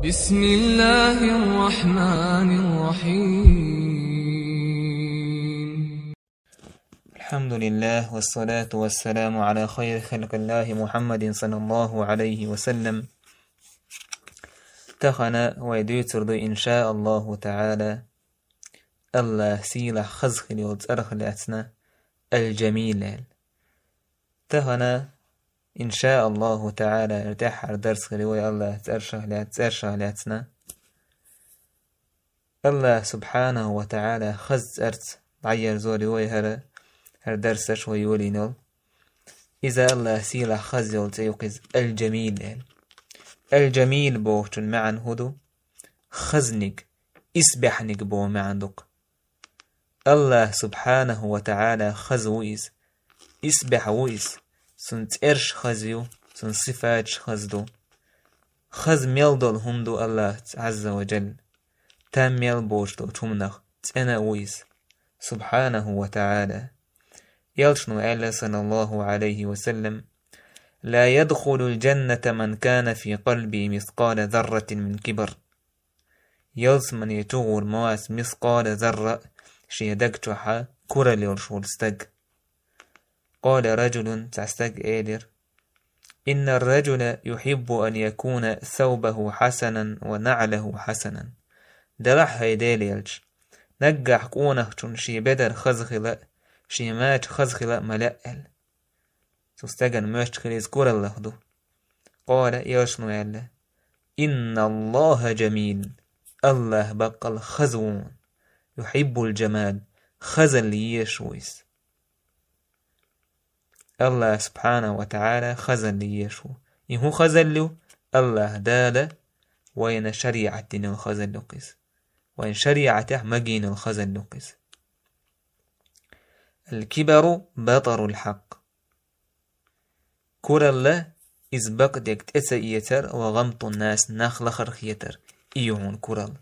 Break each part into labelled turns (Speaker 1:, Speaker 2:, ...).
Speaker 1: بسم الله الرحمن الرحيم.
Speaker 2: الحمد لله والصلاة والسلام على خير خلق الله محمد صلى الله عليه وسلم. تخنا ويدوتر إن شاء الله تعالى الله سيلا خزخلي وتأرخلي أتنا الجميل. تخنا إن شاء الله تعالى ارتاح درس خلي الله تأرشه لأتنا الله سبحانه وتعالى خز أرت عير زوري ويهر هر درس شوي ولينول إذا الله سيلا خز يلتيقز الجميل. الجميل بوشتن معن هدو خزنك اسبحنك بو معندك الله سبحانه وتعالى خز ويز اسبح ويز سنت إرش خزيو سن صفات خزدو خز ميلدول همدو الله عز وجل تام ميل بوشتو تمنخ تأنا ويز سبحانه وتعالى يلشنو ألا صلى الله عليه وسلم لا يدخل الجنة من كان في قلبي مثقال ذرة من كبر. يلس من يتغور مواس مثقال ذرة شيدك تحا كرل يرشول استق. قال رجل تستق إيلر إن الرجل يحب أن يكون ثوبه حسنا ونعله حسنا. دلح هيديل يلش نجح كونه شي بدر خزخلا شي مات خزخلا ملأل تستجن مشتخل يذكر الله دو. قال يشنو يلا إن الله جميل الله بقى خزون يحب الجمال خزل ليشويس. الله سبحانه وتعالى خزل ليشو إنه خزل له الله دال وين شريعة دين الخزل لقيس وين شريعته مجين الخزل لقيس. الكبر بطر الحق كورلا إز بقدك تأسى يتر وغمط الناس ناخل خرخ يتر إيهون كورل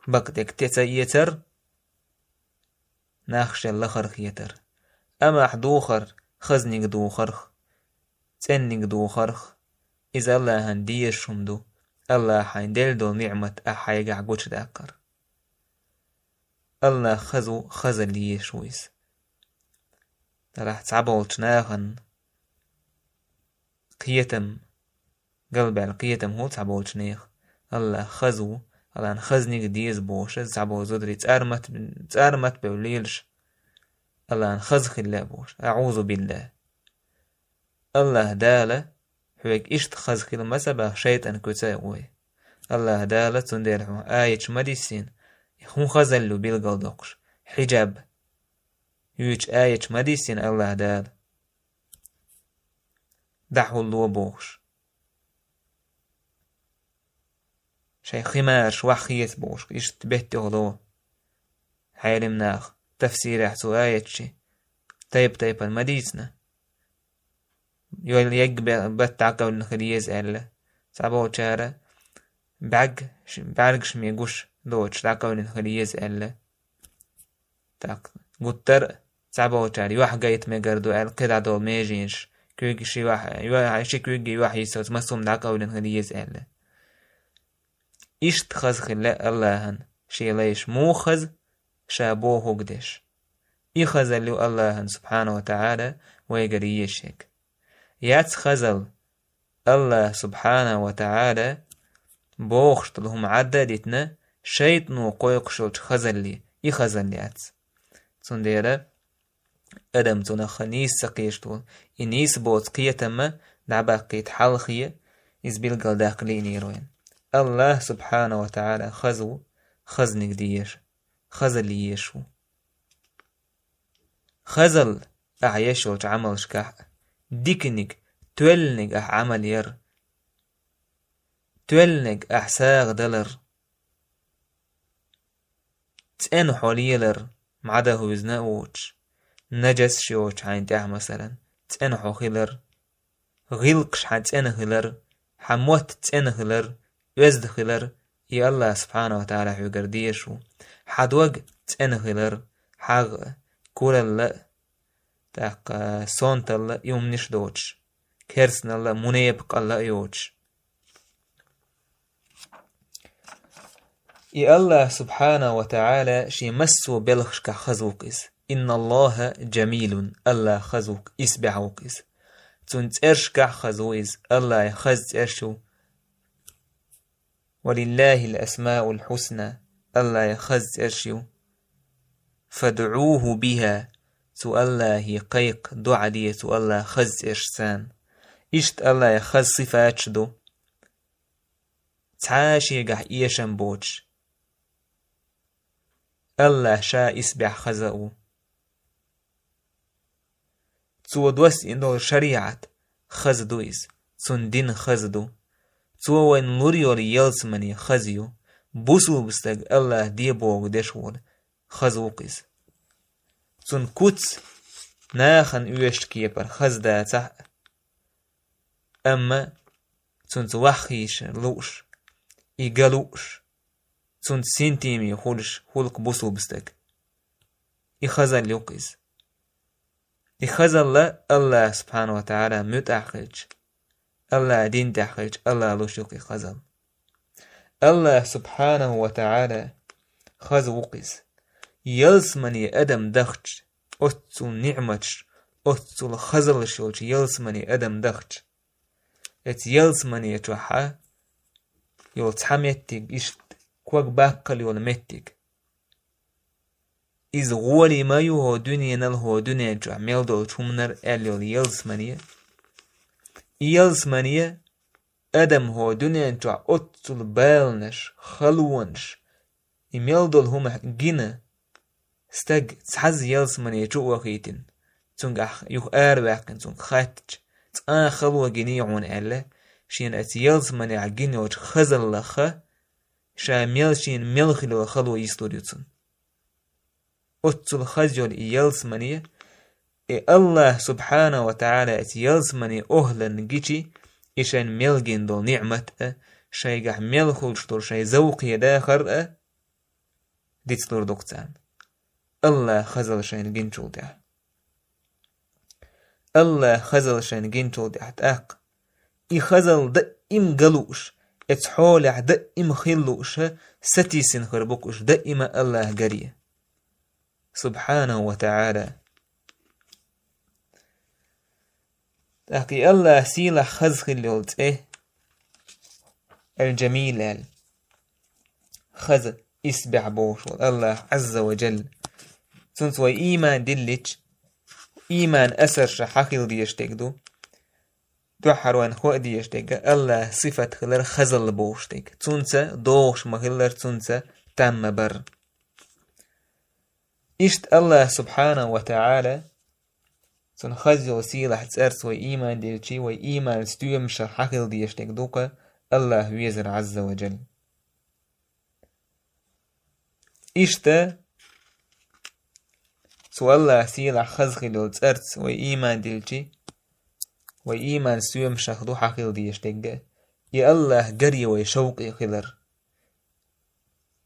Speaker 2: بقدك تأسى يتر ناخش اللخرخ يتر أما حدوخر خزنك دوخرخ تأنك دوخرخ إذا الله هنديش شمدو الله حيندل دو نعمة أحيقع قوش داكر الله خزل ليشويس راح تعبولش ناخن قيتم قلب على قيتم هو تعبولش نيخ الله خزو الله خزنك ديز بوش تعبول زدري تأرمت بوليلش الله خزخ الله بوش أعوذ بالله الله دالة هيك إشت خزخ المسبة شيطان كتاوي الله دالة تندير آية مديسين يخون خزلو بالقلدقش حجاب يوش آية مديسين الله دال دحو اللو بوش شي خمارش وحيث بوش إشت بهته لو حيل مناخ تفسير احسو آية شي طيب المديسنا يقول يقبل بتعقب النخليز ألا سابو شارة بعرقش ميقوش دوش تعقب النخليز ألا قطر سابو شارة يوح قايت ميقردو أل قدع دول ميجينش كويق شي واحد يسوس مسوم دعقب النخليز ألا إشت خزخ اللهن شي ليش موخز شابوه قدش يخزل له الله سبحانه وتعالى ويقري يشيك يتخزل الله سبحانه وتعالى بوخشت لهم عددتنا شيطنو قويقشلت خزل لي يخزل لي أتس تندير أدم تنخنيس سقيشتول إنيس بوت قيتما دعبا قيت حلخية إزبيل قل داخلي نيروين الله سبحانه وتعالى خزنك ديش خزل لي يشو خزل أعيشو تعمل شكاح ديكنك تولنك عمل ير تولنك أحساغ دلر تأنو حوليلر معده وزناوش نجس شوش عين تاه مثلا تأنو حوخيلر غيلقش حان تأنو خيلر حموت تأنو خيلر يزد خيلر يا الله سبحانه وتعالى حيقر ديشو حدوق تأنو خيلر حاغ كورا لا تاق سونت الله يوم نش دوتش كرسن الله منيبق الله يوتش إي الله سبحانه وتعالى شي مسو بلخشك خزوكيس إن الله جميل الله خزوك إسبعوكيس تنت إرشك خزويز الله يخز إرشو ولله الأسماء الحسنى الله يخز إرشو فادعوه بها تو الله قيق دعا دي تو الله خز إرشسان إشت الله يخز صفات شدو تعاشي قح إيشن بوش الله شا إسبع خزاو تو دوس إندو شريعة خزدويز تون دين خزدو تو وين نوريول يلسمني خزيو بوسو بستق الله ديبوغ دشول خزوقيز تون كوتس ناخن اوشتكي بر خزدا تح أما تون توخيش لوش إيقالوش تون سنتيمي خولش خولك بوسو بستق إخزل لوقيز إخزل الله سبحانه وتعالى متأخج الله دين تحقج الله لوشوك إخزل الله سبحانه وتعالى خزوقيز يلسمني أدم دخج أتو نعمتش أتو الخزل شوش يلسمني أدم دخج ات يلسمني يتوحى يول تحميتك إشت كوك باقل يول متك إذ غولي ما يهو دنيا نلهو دنيا جو ميلدو تمنر أليول يلسمني يلسمني أدم هو دنيا جو أتو البالنش خلونش يميلدو الهم جنة استج تحز يلسمني جو وخيتن تونغ يخ أربعكن تونغ خاتج خلوة جنيعون ألا شين أتيالس مني عجينيوش خزل لخا شاميل شين ملخلو خلوة يستوريوتن أتل خزيول إيالس مني الله سبحانه وتعالى أتيالس مني أهلا نجيشي إشان ملجين دول نعمة شايقح ملخل شطور شاي زوقي داخر ديتلور دوكتان الله خزل شاين جنشول ده الله خزل شان جنتو دي حتاق يخزل دائم قلوش اتحولع دائم خلوش ستيسن خربوكوش دائم الله قريه سبحانه وتعالى تاقي الله سيلا خزخ اللي قلت الجميل خز اسبع بوش الله عز وجل سنسوي إيمان دلتش إيمان أسر شحاخل ديشتك دو حروان خو ديشتك الله صفة خلر خزل بوشتك تونسا دوش مخلر تونسا تم بر إشت الله سبحانه وتعالى تون خزل سيلح تسرس وإيمان ديلشي وإيمان ستيوم شحاخل ديشتك دوك الله ويزر عز وجل إشت سو الله سيلا خزخي لو تسرت وإيمان دلشي وإيمان سيوم شخدو حقيل ديشتك يا الله قري ويشوقي خلر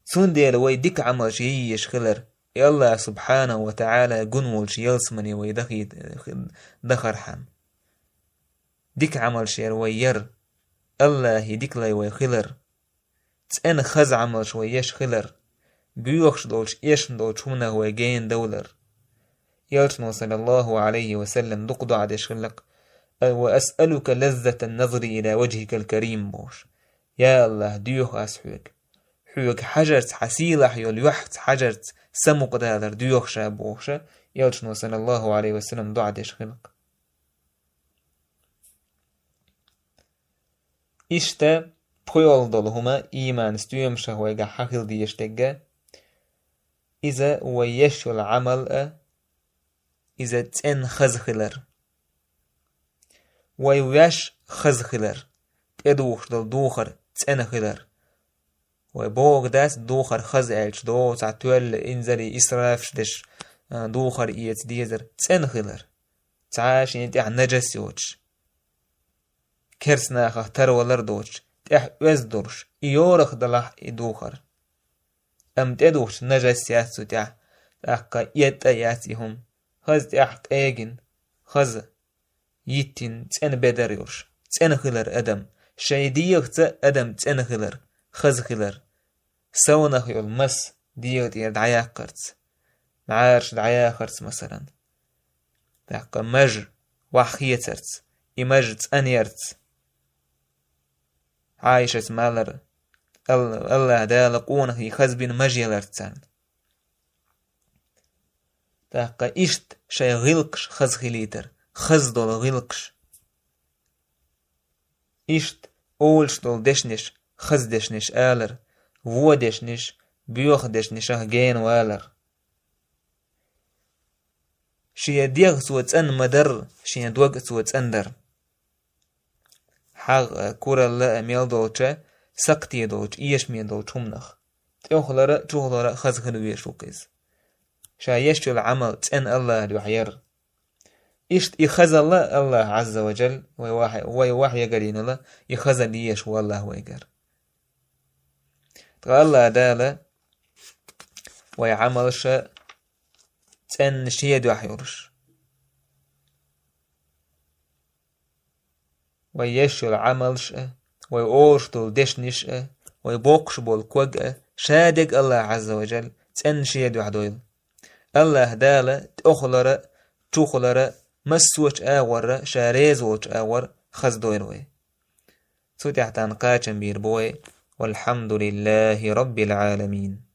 Speaker 2: سون ديال ويدك عمل شيش خلر يا الله سبحانه وتعالى قنول شيلسمني ويدخي دخر حم ديك عمل شير وير الله يديك لي ويخلر تسأن خز عمل شويش خلر بيوخش دولش إيش دولش هنا ويجين دولر يلتنو صلى الله عليه وسلم دقضو عدش خلق وأسألك لذة النظر إلى وجهك الكريم بوش يا الله ديوخ أسحوك حوك حجرت حسيلح يليوحت حجرت سمق دادر ديوخ شابوش يلتنو صلى الله عليه وسلم دو عدش خلق إشتا بخيول دولهما إيمان ستيوم شهويقا حقل ديشتقا إذا ويشو العمل إذا تن خزخلر ويوش خزخلر تدوخ دل دوخر تن خلر وبوغ داس دوخر خزعلش دو تعتول إنزلي إسرافش دش دوخر إيت ديزر تن خلر تعاش ينتح نجس يوش كرسنا خطر ولردوش تح وزدورش إيورخ دلح إدوخر أم تدوش نجس ياسو تح تحقا يتأياتهم خز تحق ايجن خز يتين تن بدر يورش تن خلر أدم شايديخ تا أدم تن خلر خز خلر سونخ يول مس ديوت دعايا قرص معارش دعايا قرص مثلا تحقا مج وحيترت إمجت أنيرت عايشة مالر الله دالقونه يخزبين مجيلرتان تحقا إشت شي غلقش خز خليتر خز دول غلقش إشت أولش دول دشنش خز دشنش آلر و دشنش بيوخ دشنش جين والر شي ديغ سوت أن مدر شي دوغ سوت أندر حق كورا لا ميل دولچه سقتي دولچ إيش مين دولچ همنخ تخلر خز خلويش وقيز شا يشتو العمل تن الله دوحير إشت يخز الله عز وجل ويوحي يقرين الله يخز ليش والله ويقر تقال الله دالة ويعمل شا تن شي دوحيرش ويشتو العمل شا ويوشتو الدشنش ويبوكش بالكوغ شادق الله عز وجل تن شي دوحدويل الله دالة تخلر مسوش آور شاريز وش آور خزدويروي سوتي حتى نقاشن بيربوي والحمد لله رب العالمين.